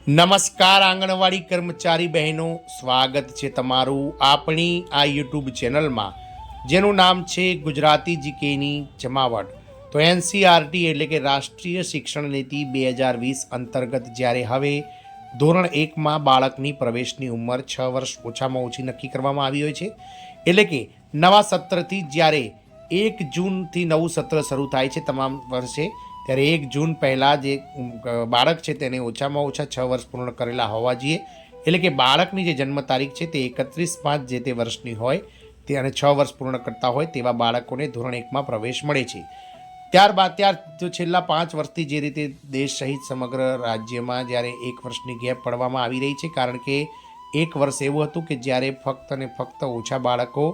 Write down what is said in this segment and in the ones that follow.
નમસ્કાર આંગણવાડી કર્મચારી બહેનો, સ્વાગત છે તમારું આપણી આ યુટ્યુબ ચેનલમાં જેનું નામ છે ગુજરાતી જીકેની જમાવટ। તો એનસીઆરટી એટલે કે રાષ્ટ્રીય શિક્ષણ નીતિ 2020 અંતર્ગત જ્યારે હવે ધોરણ 1માં બાળકની પ્રવેશની ઉંમર 6 વર્ષ ઓછામાં ઓછી નક્કી કરવામાં આવી હોય છે, એટલે કે નવા સત્રથી જ્યારે 1 જૂનથી નવું સત્ર શરૂ થાય છે તમામ વર્ષે, ત્યારે 1 જૂન પહેલાં જે બાળક છે તેને ઓછામાં ઓછા 6 વર્ષ પૂર્ણ કરેલા હોવા જોઈએ। એટલે કે બાળકની જે જન્મ તારીખ છે તે 31/5 જે તે વર્ષની હોય તે અને 6 વર્ષ પૂર્ણ કરતા હોય તેવા બાળકોને ધોરણ 1માં પ્રવેશ મળે છે। ત્યારબાદ જો છેલ્લા 5 વર્ષથી જે રીતે દેશ સહિત સમગ્ર રાજ્યમાં જ્યારે 1 વર્ષની ગેપ પડવામાં આવી રહી છે, કારણ કે 1 વર્ષ એવું હતું કે જ્યારે ફક્ત અને ફક્ત ઓછા બાળકો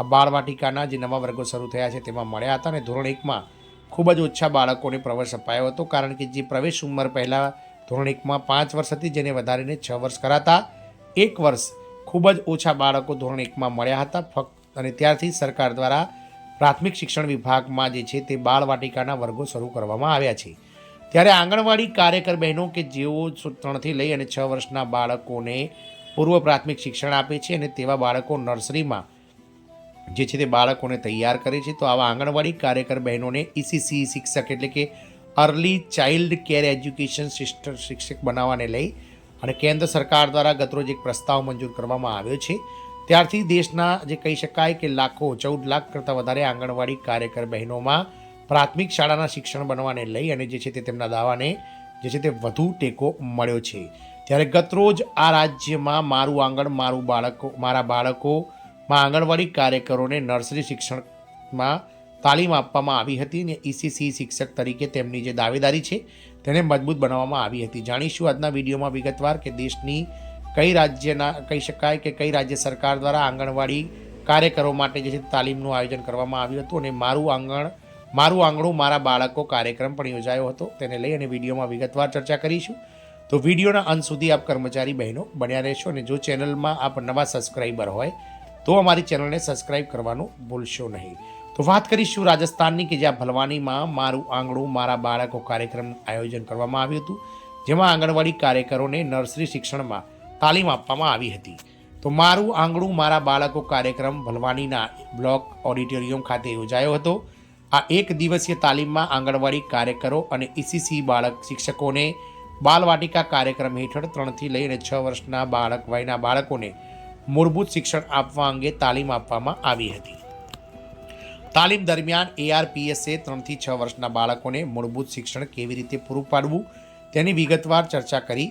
આ બાળવાટિકાના જે નવા વર્ગો શરૂ થયા છે તેમાં મળ્યા હતા અને ધોરણ 1માં ખૂબ જ ઓછા બાળકોને પ્રવેશ અપાયો હતો, કારણ કે જે પ્રવેશ ઉંમર પહેલાં ધોરણ 1માં 5 વર્ષ હતી જેને વધારીને 6 વર્ષ કરાતા 1 વર્ષ ખૂબ જ ઓછા બાળકો ધોરણ 1માં મળ્યા હતા ફક્ત, અને ત્યારથી સરકાર દ્વારા પ્રાથમિક શિક્ષણ વિભાગમાં જે છે તે બાળવાટિકાના વર્ગો શરૂ કરવામાં આવ્યા છે। ત્યારે આંગણવાડી કાર્યકર બહેનો કે જેઓ 3થી લઈ અને 6 વર્ષના બાળકોને પૂર્વ પ્રાથમિક શિક્ષણ આપે છે અને તેવા બાળકો નર્સરીમાં જે છે તે બાળકોને તૈયાર કરે છે, તો આવા આંગણવાડી કાર્યકર બહેનોને ઈસીસી શિક્ષક એટલે કે અર્લી ચાઇલ્ડ કેર એજ્યુકેશન શિક્ષક બનાવવાને લઈ અને કેન્દ્ર સરકાર દ્વારા ગતરોજ એક પ્રસ્તાવ મંજૂર કરવામાં આવ્યો છે। ત્યારથી દેશના જે કહી શકાય કે 14 લાખ કરતાં વધારે આંગણવાડી કાર્યકર બહેનોમાં પ્રાથમિક શાળાના શિક્ષણ બનવાને લઈ અને જે છે તે તેમના દાવાને જે છે તે વધુ ટેકો મળ્યો છે। ત્યારે ગતરોજ આ રાજ્યમાં મારું આંગણ મારું બાળકો મારા બાળકોમાં આંગણવાડી કાર્યકરોને નર્સરી શિક્ષણમાં તાલીમ આપવામાં આવી હતી અને ઈસીસી શિક્ષક તરીકે તેમની જે દાવેદારી છે તેને મજબૂત બનાવવામાં આવી હતી। જાણીશું આજના વિડીયોમાં વિગતવાર કે દેશની કઈ રાજ્યના કહી શકાય કે કઈ રાજ્ય સરકાર દ્વારા આંગણવાડી કાર્યકરો માટે જે છે તાલીમનું આયોજન કરવામાં આવ્યું હતું અને મારું આંગણું મારા બાળકો કાર્યક્રમ પણ યોજાયો હતો, તેને લઈ અને વિડીયોમાં વિગતવાર ચર્ચા કરીશું। તો વિડીયોના અંત સુધી આપ કર્મચારી બહેનો બન્યા રહેશો અને જો ચેનલમાં આપ નવા સબસ્ક્રાઈબર હોય તો અમારી ચેનલને સબસ્ક્રાઈબ કરવાનું ભૂલશો નહીં। તો વાત કરીશું રાજસ્થાનની કે જ્યાં ભલવાનીમાં મારું આંગણું મારા બાળકો કાર્યક્રમનું આયોજન કરવામાં આવ્યું હતું, જેમાં આંગણવાડી કાર્યકરોને નર્સરી શિક્ષણમાં તાલીમ આપવામાં આવી હતી। તો મારું આંગણું મારા બાળકો કાર્યક્રમ ભલવાનીના બ્લોક ઓડિટોરિયમ ખાતે યોજાયો હતો। આ 1 દિવસીય તાલીમમાં આંગણવાડી કાર્યકરો અને ઈસીસી બાળક શિક્ષકોને બાલવાટિકા કાર્યક્રમ હેઠળ 3થી લઈને 6 વર્ષના વયના બાળકોને મૂળભૂત શિક્ષણ આપવા અંગે તાલીમ આપવામાં આવી હતી। તાલીમ દરમિયાન એઆરપીએસે 3થી 6 વર્ષના બાળકોને મૂળભૂત શિક્ષણ કેવી રીતે પૂરું પાડવું તેની વિગતવાર ચર્ચા કરી।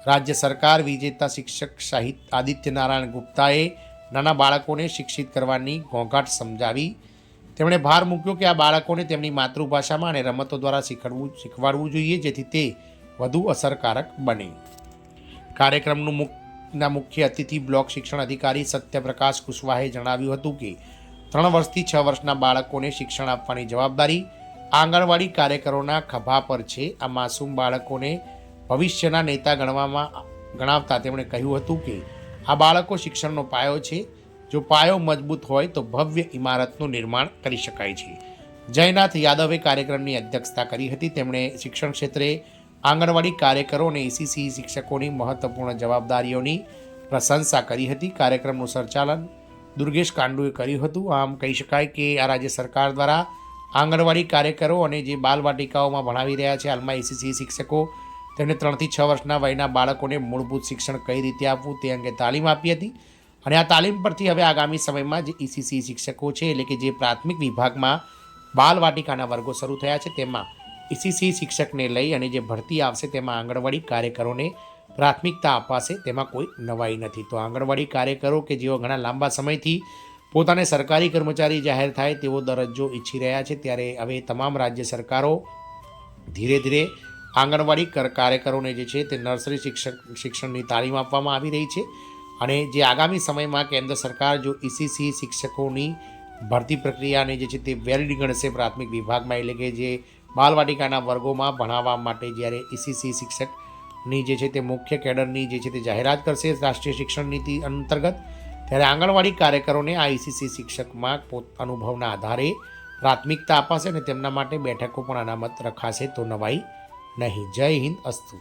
રાજ્ય સરકાર વિજેતા શિક્ષક આદિત્ય નારાયણ ગુપ્તાએ નાના બાળકોને શિક્ષિત કરવાની ઘોંઘાટ સમજાવી। તેમણે ભાર મૂક્યો કે આ બાળકોને તેમની માતૃભાષામાં અને રમતો દ્વારા શીખવાડવું જોઈએ, જેથી તે વધુ અસરકારક બને। કાર્યક્રમના મુખ્ય અતિથિ બ્લોક શિક્ષણ અધિકારી સત્યપ્રકાશ કુશવાહે જણાવ્યું હતું કે 3 વર્ષથી 6 વર્ષના બાળકોને શિક્ષણ આપવાની જવાબદારી આંગણવાડી કાર્યકરોના ખભા પર છે। આ માસૂમ બાળકોને ભવિષ્યના નેતા ગણાવતા તેમણે કહ્યું હતું કે આ બાળકો શિક્ષણનો પાયો છે, જો પાયો મજબૂત હોય તો ભવ્ય ઇમારતનું નિર્માણ કરી શકાય છે। જયનાથ યાદવે કાર્યક્રમની અધ્યક્ષતા કરી હતી। તેમણે શિક્ષણ ક્ષેત્રે આંગણવાડી કાર્યકરો અને ઈસીસી શિક્ષકોની મહત્વપૂર્ણ જવાબદારીઓની પ્રશંસા કરી હતી। કાર્યક્રમનું સંચાલન દુર્ગેશ કાંડુએ કર્યું હતું। આમ કહી શકાય કે આ રાજ્ય સરકાર દ્વારા આંગણવાડી કાર્યકરો અને જે બાલવાટિકાઓમાં ભણાવી રહ્યા છે હાલમાં ઈસીસી શિક્ષકો, તેમને 3થી 6 વર્ષના વયના બાળકોને મૂળભૂત શિક્ષણ કઈ રીતે આપવું તે અંગે તાલીમ આપી હતી અને આ તાલીમ પરથી હવે આગામી સમયમાં જે ઈસીસી શિક્ષકો છે એટલે કે જે પ્રાથમિક વિભાગમાં બાલવાટિકાના વર્ગો શરૂ થયા છે તેમાં ઈસીસી શિક્ષકને લઈ અને જે ભરતી આવશે તેમાં આંગણવાડી કાર્યકરોને પ્રાથમિકતા અપાશે, તેમાં કોઈ નવાઈ નથી। તો આંગણવાડી કાર્યકરો કે જેઓ ઘણા લાંબા સમયથી પોતાને સરકારી કર્મચારી જાહેર થાય તેવો દરજ્જો ઈચ્છી રહ્યા છે, ત્યારે હવે તમામ રાજ્ય સરકારો ધીરે ધીરે આંગણવાડી કાર્યકરોને જે છે તે નર્સરી શિક્ષણની તાલીમ આપવામાં આવી રહી છે અને જે આગામી સમયમાં કેન્દ્ર સરકાર જો ઈસીસી શિક્ષકોની ભરતી પ્રક્રિયાને જે છે તે વેલિડ ગણશે પ્રાથમિક વિભાગમાં, એટલે કે જે બાલવાટિકાના વર્ગોમાં ભણાવવા માટે જ્યારે ઈસીસી શિક્ષકની જે છે તે મુખ્ય કેડરની જે છે તે જાહેરાત કરશે રાષ્ટ્રીય શિક્ષણ નીતિ અંતર્ગત, ત્યારે આંગણવાડી કાર્યકરોને આ ઈસીસી શિક્ષકમાં અનુભવના આધારે પ્રાથમિકતા અપાશે અને તેમના માટે બેઠકો પણ અનામત રખાશે, તો નવાઈ નહીં। જય હિન્દ, અસ્તુ।